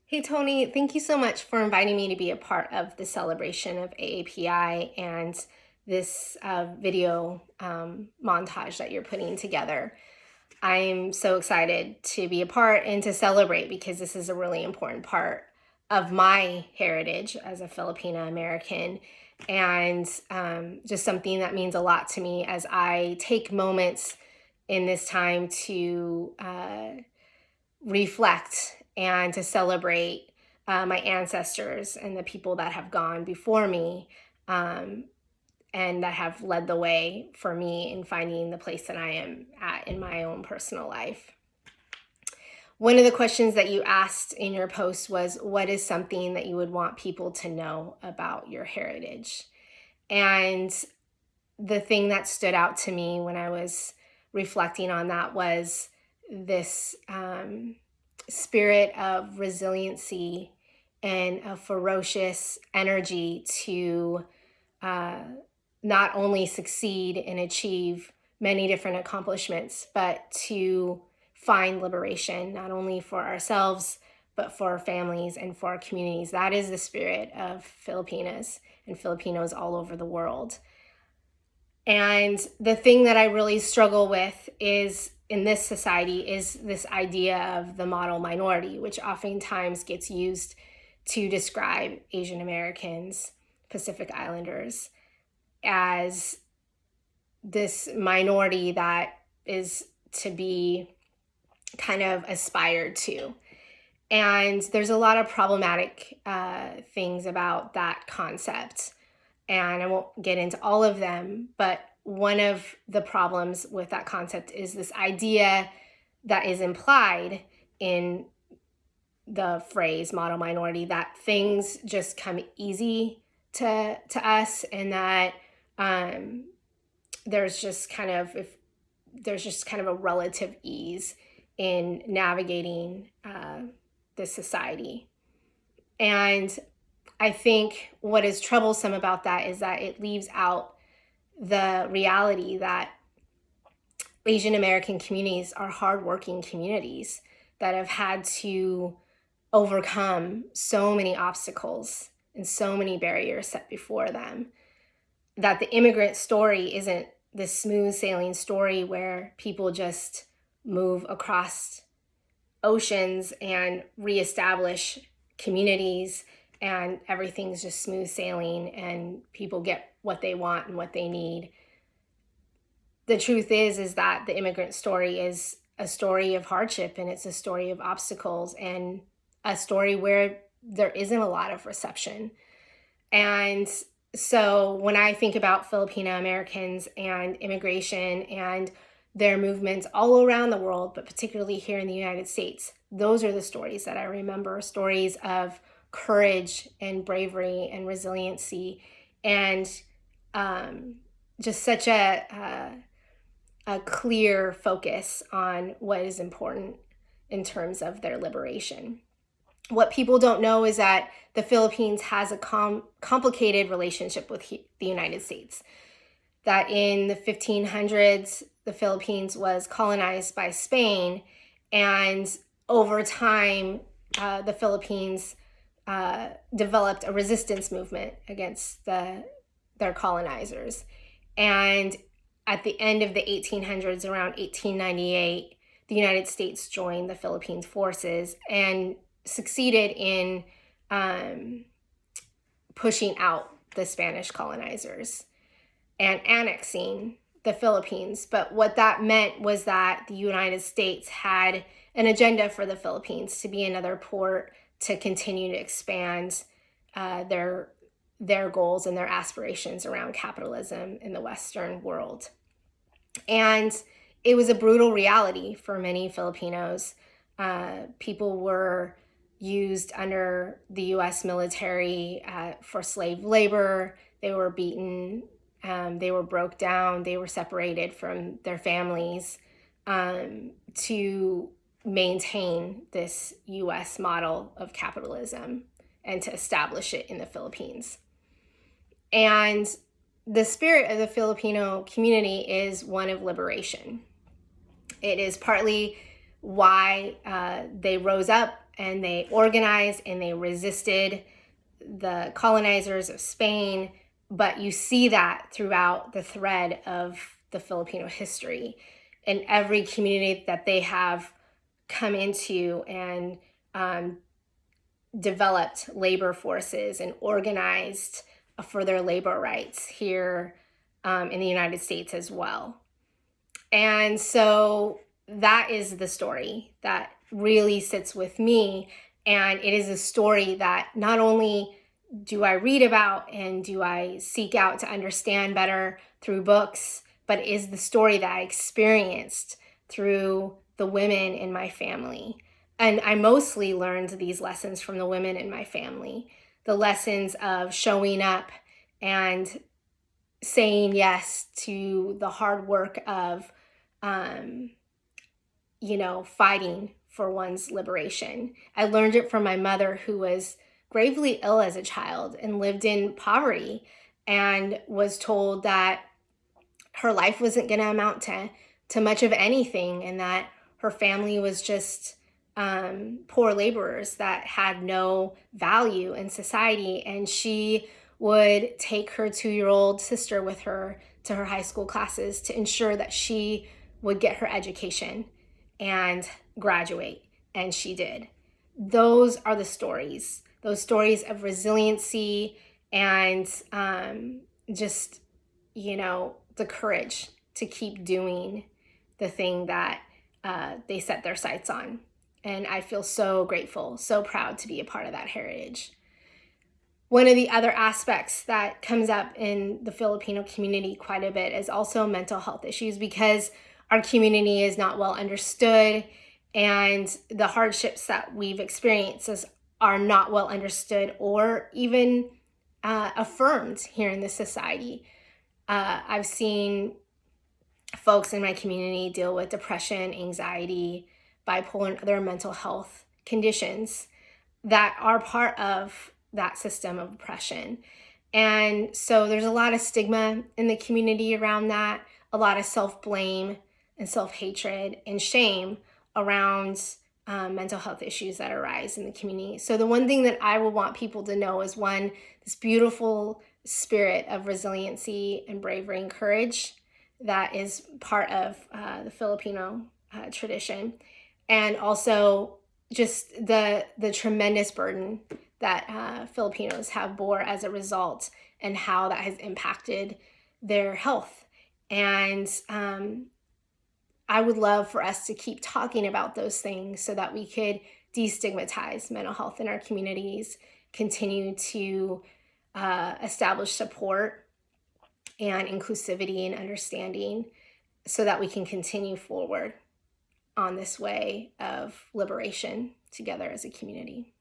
Hey, Tony, thank you so much for inviting me to be a part of the celebration of AAPI and this video montage that you're putting together. I'm so excited to be a part and to celebrate because this is a really important part of my heritage as a Filipina American, and just something that means a lot to me as I take moments in this time to reflect and to celebrate my ancestors and the people that have gone before me, um, and that have led the way for me in finding the place that I am at in my own personal life. One of the questions that you asked in your post was, what is something that you would want people to know about your heritage? And the thing that stood out to me when I was reflecting on that was this spirit of resiliency and a ferocious energy to uh, not only succeed and achieve many different accomplishments, but to find liberation, not only for ourselves, but for our families and for our communities. That is the spirit of Filipinas and Filipinos all over the world. And the thing that I really struggle with is in this society is this idea of the model minority, which oftentimes gets used to describe Asian Americans, Pacific Islanders, as this minority that is to be kind of aspired to. And there's a lot of problematic things about that concept. And I won't get into all of them, but one of the problems with that concept is this idea that is implied in the phrase model minority, that things just come easy to us, and that there's just kind of a relative ease in navigating this society. And I think what is troublesome about that is that it leaves out the reality that Asian American communities are hardworking communities that have had to overcome so many obstacles and so many barriers set before them, that the immigrant story isn't this smooth sailing story where people just move across oceans and reestablish communities and everything's just smooth sailing and people get what they want and what they need. The truth is that the immigrant story is a story of hardship, and it's a story of obstacles, and a story where there isn't a lot of reception. And so when I think about Filipino Americans and immigration and their movements all around the world, but particularly here in the United States, those are the stories that I remember, stories of courage and bravery and resiliency, and just such a clear focus on what is important in terms of their liberation. What people don't know is that the Philippines has a complicated relationship with the United States. That in the 1500s, the Philippines was colonized by Spain, and over time, the Philippines developed a resistance movement against their colonizers. And at the end of the 1800s, around 1898, the United States joined the Philippines forces and succeeded in pushing out the Spanish colonizers and annexing the Philippines. But what that meant was that the United States had an agenda for the Philippines to be another port to continue to expand their goals and their aspirations around capitalism in the Western world. And it was a brutal reality for many Filipinos. People were used under the U.S. military for slave labor. They were beaten. They were broke down. They were separated from their families to maintain this U.S. model of capitalism and to establish it in the Philippines. And the spirit of the Filipino community is one of liberation. It is partly why they rose up and they organized and they resisted the colonizers of Spain. But you see that throughout the thread of the Filipino history in every community that they have come into and developed labor forces and organized for their labor rights here in the United States as well. And so that is the story that really sits with me. And it is a story that not only do I read about and do I seek out to understand better through books, but is the story that I experienced through the women in my family. And I mostly learned these lessons from the women in my family, the lessons of showing up and saying yes to the hard work of, fighting for one's liberation. I learned it from my mother, who was gravely ill as a child and lived in poverty and was told that her life wasn't going to amount to much of anything, and that her family was just poor laborers that had no value in society. And she would take her 2-year-old sister with her to her high school classes to ensure that she would get her education and graduate. And she did. Those are the stories, those stories of resiliency and just, the courage to keep doing the thing that they set their sights on. And I feel so grateful, so proud to be a part of that heritage. One of the other aspects that comes up in the Filipino community quite a bit is also mental health issues, because our community is not well understood, and the hardships that we've experienced are not well understood or even affirmed here in this society. I've seen folks in my community deal with depression, anxiety, bipolar, and other mental health conditions that are part of that system of oppression. And so there's a lot of stigma in the community around that, a lot of self-blame and self-hatred and shame around mental health issues that arise in the community. So the one thing that I would want people to know is, one, this beautiful spirit of resiliency and bravery and courage that is part of the Filipino tradition, and also just the tremendous burden that Filipinos have bore as a result, and how that has impacted their health. And I would love for us to keep talking about those things so that we could destigmatize mental health in our communities, continue to establish support and inclusivity and understanding, so that we can continue forward on this way of liberation together as a community.